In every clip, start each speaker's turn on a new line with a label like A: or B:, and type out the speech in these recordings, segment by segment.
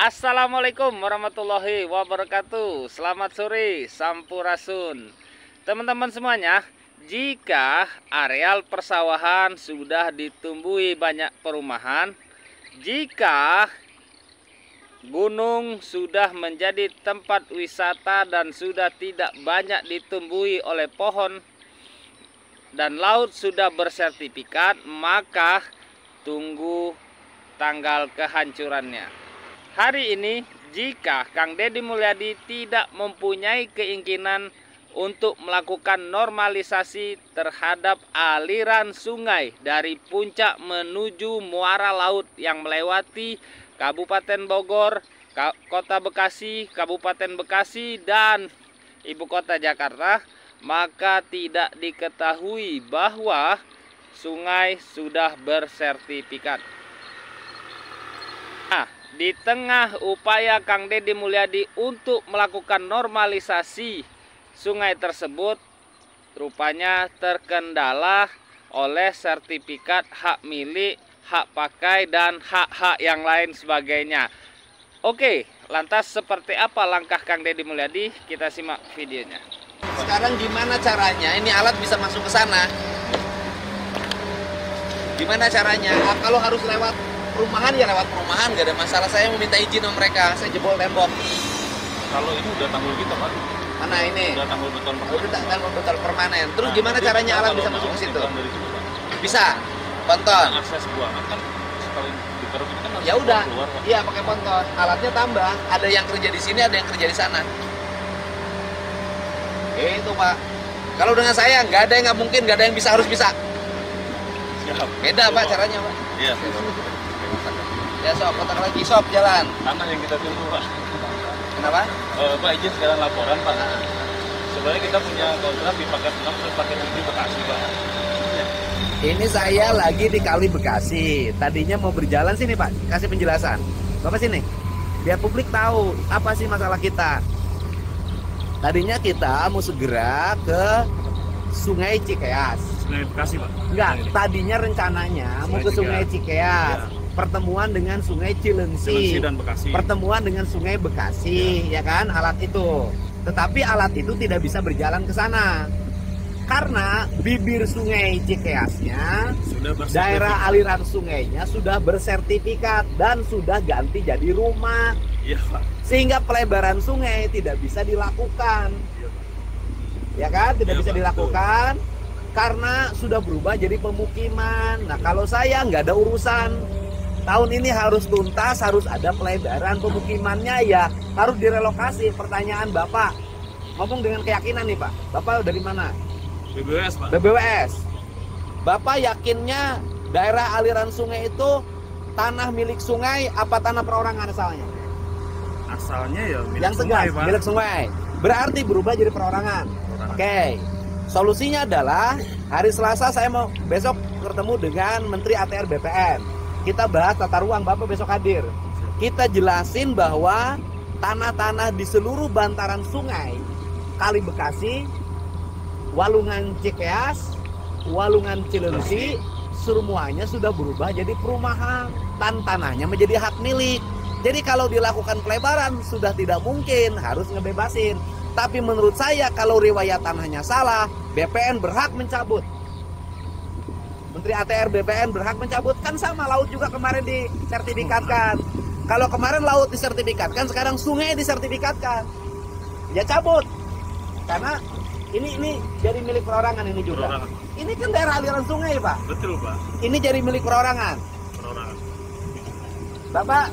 A: Assalamualaikum warahmatullahi wabarakatuh. Selamat sore, sampurasun. Teman-teman semuanya, jika areal persawahan sudah ditumbuhi banyak perumahan, jika gunung sudah menjadi tempat wisata dan sudah tidak banyak ditumbuhi oleh pohon, dan laut sudah bersertifikat, maka tunggu tanggal kehancurannya. Hari ini, jika Kang Deddy Mulyadi tidak mempunyai keinginan untuk melakukan normalisasi terhadap aliran sungai dari puncak menuju muara laut yang melewati Kabupaten Bogor, Kota Bekasi, Kabupaten Bekasi, dan Ibu Kota Jakarta, maka tidak diketahui bahwa sungai sudah bersertifikat. Nah, di tengah upaya Kang Deddy Mulyadi untuk melakukan normalisasi sungai tersebut, rupanya terkendala oleh sertifikat hak milik, hak pakai, dan hak-hak yang lain sebagainya. Oke, lantas seperti apa langkah Kang Deddy Mulyadi? Kita simak videonya.
B: Sekarang gimana caranya ini alat bisa masuk ke sana? Gimana caranya? Kalau harus lewat perumahan ya lewat perumahan, gak ada masalah. Saya mau minta izin sama mereka, saya jebol tembok.
C: Kalau ini udah tanggul kita, Pak.
B: Mana ini?
C: Udah tanggul beton permanen.
B: Udah tanggul beton permanen. Terus
C: Nah,
B: gimana caranya alat bisa masuk ke situ? Bisa, ponton.
C: Nah, akses buangan kan sekali dikeruk ini kan harus
B: Ya udah,
C: keluar, Pak.
B: iya pakai ponton. Alatnya tambah. Ada yang kerja di sini, ada yang kerja di sana. Itu Pak. Kalau dengan saya nggak ada yang nggak mungkin, nggak ada yang bisa harus bisa.
C: Siap.
B: Beda Pak caranya Pak.
C: Iya.
B: Ya sob, kotak lagi sob jalan.
C: Tanah yang kita tunggu, Pak.
B: Kenapa?
C: Pak izin sekarang laporan, Pak. Sebenarnya kita punya kontrak di paket 6 dan paket 7 Bekasi, Pak.
B: Ini saya lagi di Kali Bekasi. Tadinya mau berjalan sini Pak, kasih penjelasan. Bapak sini, biar publik tahu apa sih masalah kita. Tadinya kita mau segera ke Sungai Cikeas.
C: Sungai Bekasi, Pak.
B: Enggak, tadinya rencananya mau ke Sungai Cikeas.
C: Ya.
B: Pertemuan dengan Sungai
C: Cilengsi
B: Cilengsi.
C: dan Bekasi.
B: Pertemuan dengan Sungai Bekasi, ya kan, alat itu. Tetapi alat itu tidak bisa berjalan ke sana. Karena bibir Sungai Cikeasnya,
C: Sudah bersertifikat.
B: daerah aliran sungainya sudah bersertifikat dan sudah ganti jadi rumah.
C: Iya, Pak.
B: Sehingga pelebaran sungai tidak bisa dilakukan.
C: Iya, Pak.
B: Ya kan, tidak
C: Iya,
B: bisa
C: Pak,
B: dilakukan karena sudah berubah jadi pemukiman. Nah, kalau saya nggak ada urusan. Tahun ini harus tuntas, harus ada pelebaran pemukimannya, ya harus direlokasi. Pertanyaan Bapak, ngomong dengan keyakinan nih Pak. Bapak dari mana?
C: BBWS, Pak.
B: BBWS. Bapak yakinnya daerah aliran sungai itu tanah milik sungai apa tanah perorangan asalnya?
C: Asalnya ya milik
B: Yang tegas,
C: sungai, Pak.
B: milik sungai. Berarti berubah jadi perorangan. Oke. Solusinya adalah hari Selasa saya mau besok bertemu dengan Menteri ATR BPN. Kita bahas tata ruang, Bapak besok hadir. Kita jelasin bahwa tanah-tanah di seluruh bantaran sungai Kali Bekasi, Walungan Cikeas, Walungan Cilengsi, semuanya sudah berubah jadi perumahan dan tanahnya menjadi hak milik. Jadi kalau dilakukan pelebaran sudah tidak mungkin, harus ngebebasin. Tapi menurut saya kalau riwayat tanahnya salah, BPN berhak mencabut. Menteri ATR BPN berhak mencabut. Kan sama, laut juga kemarin disertifikatkan. Kalau kemarin laut disertifikatkan, sekarang sungai disertifikatkan. Ya cabut. Karena ini jadi milik perorangan ini juga.
C: Perorangan.
B: Ini kan daerah aliran sungai Pak.
C: Betul, Pak.
B: Ini jadi milik perorangan.
C: Perorangan.
B: Bapak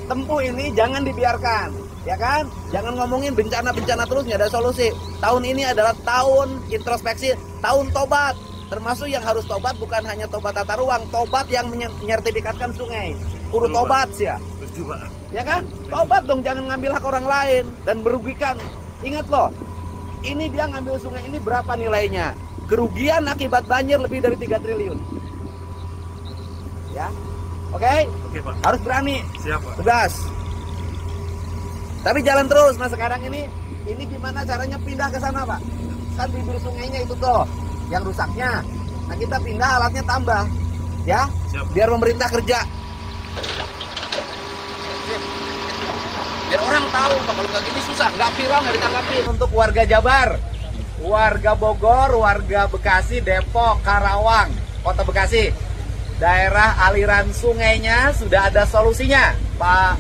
B: tempuh ini jangan dibiarkan, ya kan? Jangan ngomongin bencana-bencana terus, nggak ada solusi. Tahun ini adalah tahun introspeksi, tahun tobat. Termasuk yang harus tobat bukan hanya tobat tata ruang, tobat yang menyertifikatkan sungai. Kudu
C: Betul,
B: tobat sih ya.
C: Setuju, Pak.
B: Ya kan? Tobat dong, jangan ngambil hak orang lain dan merugikan. Ingat loh, ini dia ngambil sungai ini berapa nilainya? Kerugian akibat banjir lebih dari 3 triliun. Ya. Oke?
C: Oke, Pak.
B: Harus berani.
C: Siap, Pak.
B: Tegas. Tapi jalan terus. Nah sekarang ini gimana caranya pindah ke sana Pak? Kan bibir sungainya itu tuh yang rusaknya. Nah kita pindah, alatnya tambah, ya.
C: Siap.
B: Biar pemerintah kerja. Biar orang tahu, Pak, kalau kayak gini susah, nggak viral, nggak ditanggapi. Untuk warga Jabar, warga Bogor, warga Bekasi, Depok, Karawang, Kota Bekasi, daerah aliran sungainya sudah ada solusinya. Pak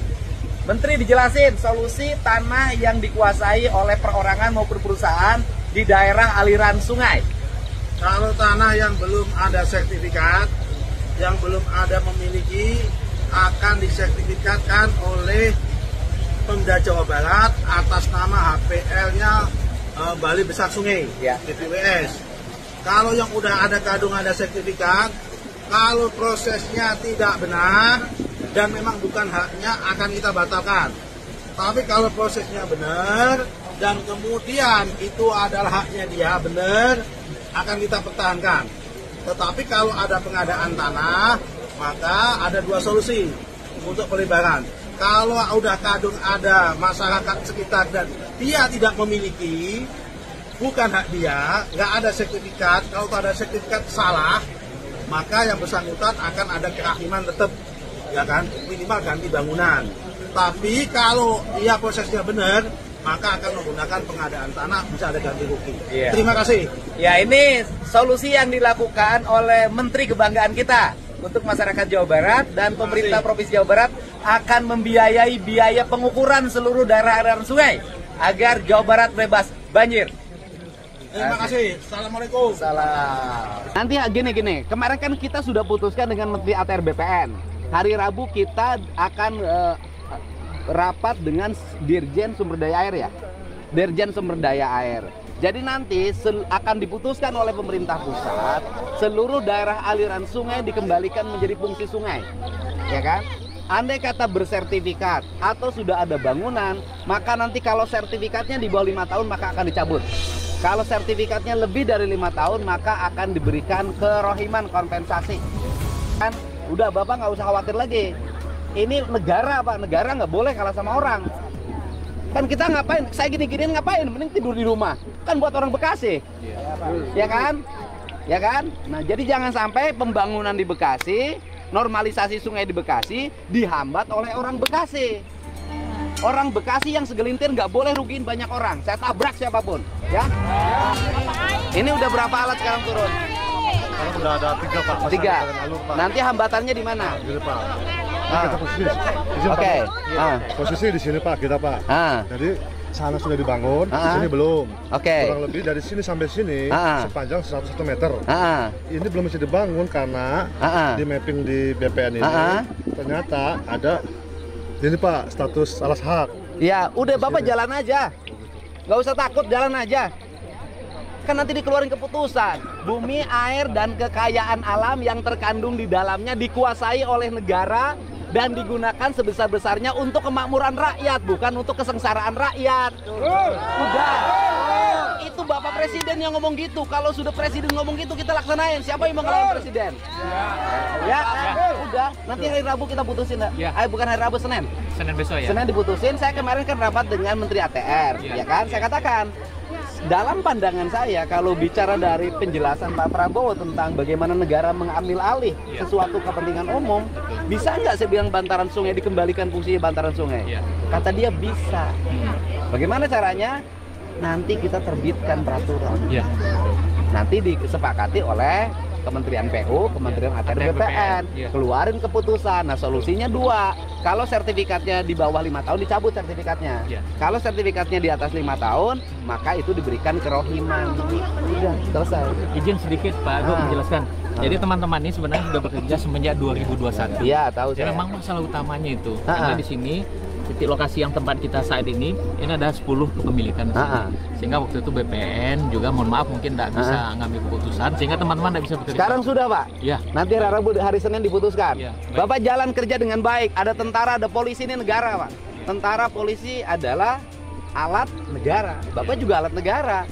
B: Menteri dijelasin solusi tanah yang dikuasai oleh perorangan maupun perusahaan di daerah aliran sungai.
D: Kalau tanah yang belum ada sertifikat, yang belum ada memiliki, akan disertifikatkan oleh Pemda Jawa Barat atas nama HPL-nya Balai Besar Sungai,
B: Ya.
D: BPWS. Kalau yang udah ada kadung ada sertifikat, kalau prosesnya tidak benar dan memang bukan haknya, akan kita batalkan. Tapi kalau prosesnya benar dan kemudian itu adalah haknya dia benar, akan kita pertahankan. Tetapi kalau ada pengadaan tanah, maka ada dua solusi untuk pelebaran. Kalau udah kadung ada masyarakat sekitar dan dia tidak memiliki, bukan hak dia, nggak ada sertifikat. Kalau ada sertifikat salah, maka yang bersangkutan akan ada kehakiman tetap, ya kan, minimal ganti bangunan. Tapi kalau dia prosesnya benar, maka akan menggunakan pengadaan tanah, bisa ada ganti rugi.
B: Iya.
D: Terima kasih.
B: Ya, ini solusi yang dilakukan oleh Menteri Kebanggaan kita untuk masyarakat Jawa Barat, dan pemerintah Provinsi Jawa Barat akan membiayai biaya pengukuran seluruh daerah aliran sungai agar Jawa Barat bebas banjir.
D: Terima kasih. Assalamualaikum.
B: Salam. Nanti gini, kemarin kan kita sudah putuskan dengan Menteri ATR BPN. Hari Rabu kita akan rapat dengan Dirjen Sumber Daya Air, ya, Dirjen Sumber Daya Air. Jadi nanti akan diputuskan oleh pemerintah pusat seluruh daerah aliran sungai dikembalikan menjadi fungsi sungai, ya kan? Andai kata bersertifikat atau sudah ada bangunan, maka nanti kalau sertifikatnya di bawah 5 tahun maka akan dicabut. Kalau sertifikatnya lebih dari 5 tahun maka akan diberikan kerohiman, kompensasi. Kan udah, Bapak nggak usah khawatir lagi. Ini negara, Pak, negara nggak boleh kalah sama orang. Kan kita ngapain? Saya gini-ginian ngapain? Mending tidur di rumah. Kan buat orang Bekasi. Ya kan? Ya kan? Nah, jadi jangan sampai pembangunan di Bekasi, normalisasi sungai di Bekasi dihambat oleh orang Bekasi. Orang Bekasi yang segelintir nggak boleh rugiin banyak orang. Saya tabrak siapapun, ya. Ini udah berapa alat sekarang turun?
E: Kalau udah ada 3, Pak.
B: 3. Nanti hambatannya di mana?
E: Di depan.
B: Ah.
E: Kita posisi.
B: Oke.
E: Posisi di sini, Pak, kita, Pak. Jadi sana sudah dibangun, di sini belum.
B: Oke.
E: Kurang lebih dari sini sampai sini sepanjang 101 meter. Ini belum bisa dibangun karena di mapping di BPN ini ternyata ada ini, Pak, status alas hak.
B: Ya, udah Bapak jalan aja. Nggak usah takut, jalan aja. Kan nanti dikeluarin keputusan. Bumi, air, dan kekayaan alam yang terkandung di dalamnya dikuasai oleh negara dan digunakan sebesar-besarnya untuk kemakmuran rakyat, bukan untuk kesengsaraan rakyat. Udah. Itu Bapak Presiden yang ngomong gitu. Kalau sudah Presiden ngomong gitu, kita laksanain. Siapa yang mau ngelawan Presiden? Ya, udah. Nanti hari Rabu kita putusin. Bukan hari Rabu, Senin.
A: Senin besok ya.
B: Senin diputusin. Saya kemarin kan rapat dengan Menteri ATR, ya kan? Saya katakan, dalam pandangan saya, kalau bicara dari penjelasan Pak Prabowo tentang bagaimana negara mengambil alih sesuatu kepentingan umum, bisa nggak saya bilang bantaran sungai dikembalikan fungsinya bantaran sungai? Kata dia bisa. Bagaimana caranya? Nanti kita terbitkan peraturan. Nanti disepakati oleh Kementerian PU, Kementerian ATR BPN, keluarin keputusan. Nah, solusinya 2. Kalau sertifikatnya di bawah 5 tahun dicabut sertifikatnya. Kalau sertifikatnya di atas 5 tahun, maka itu diberikan kerohiman. Udah, selesai.
F: Izin sedikit Pak Agung menjelaskan. Jadi teman-teman ini sebenarnya sudah bekerja semenjak 2021.
B: Iya, tahu saya.
F: Memang masalah utamanya itu karena di sini titik lokasi yang tempat kita saat ini ada 10 kepemilikan. Sehingga waktu itu BPN juga mohon maaf mungkin tidak bisa ngambil keputusan sehingga teman-teman tidak bisa bekerja.
B: Sekarang sudah, Pak.
F: Ya.
B: Nanti hari Senin diputuskan. Bapak jalan kerja dengan baik. Ada tentara, ada polisi, ini negara, Pak. Tentara, polisi adalah alat negara. Bapak juga alat negara.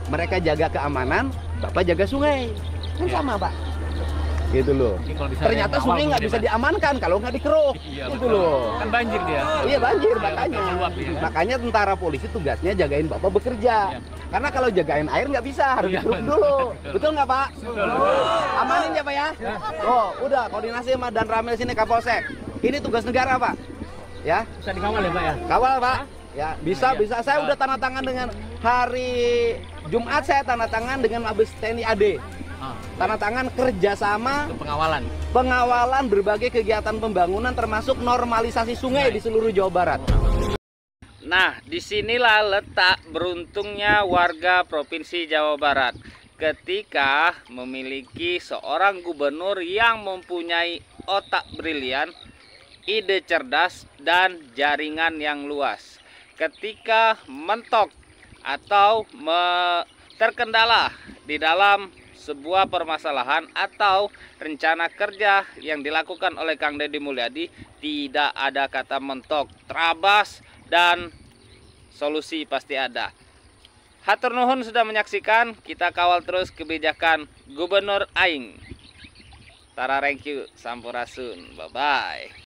B: Mereka jaga keamanan, Bapak jaga sungai. Kan sama, Pak. Gitu loh. Ternyata sungai nggak bisa diamankan kalau nggak dikeruk. Gitu loh.
F: Kan banjir dia.
B: Iya, banjir makanya. Makanya tentara polisi tugasnya jagain Bapak bekerja. Karena kalau jagain air nggak bisa, harus dikeruk dulu. Betul nggak, Pak? Amanin ya, Pak ya? Oh, udah koordinasi sama Dan Ramil sini Kapolsek. Ini tugas negara, Pak. Ya.
F: Bisa dikawal ya Pak ya?
B: Kawal Pak. Ya, bisa. Saya udah tanda tangan dengan hari Jumat, saya tanda tangan dengan Mabes TNI AD. Tanda tangan kerjasama pengawalan berbagai kegiatan pembangunan termasuk normalisasi sungai di seluruh Jawa Barat.
A: Nah, disinilah letak beruntungnya warga Provinsi Jawa Barat ketika memiliki seorang gubernur yang mempunyai otak brilian, ide cerdas, dan jaringan yang luas. Ketika mentok atau terkendala di dalam sebuah permasalahan atau rencana kerja yang dilakukan oleh Kang Deddy Mulyadi, tidak ada kata mentok, terabas, dan solusi pasti ada. Hatur nuhun sudah menyaksikan, kita kawal terus kebijakan Gubernur Aing. Tara, thank you, sampurasun, bye-bye.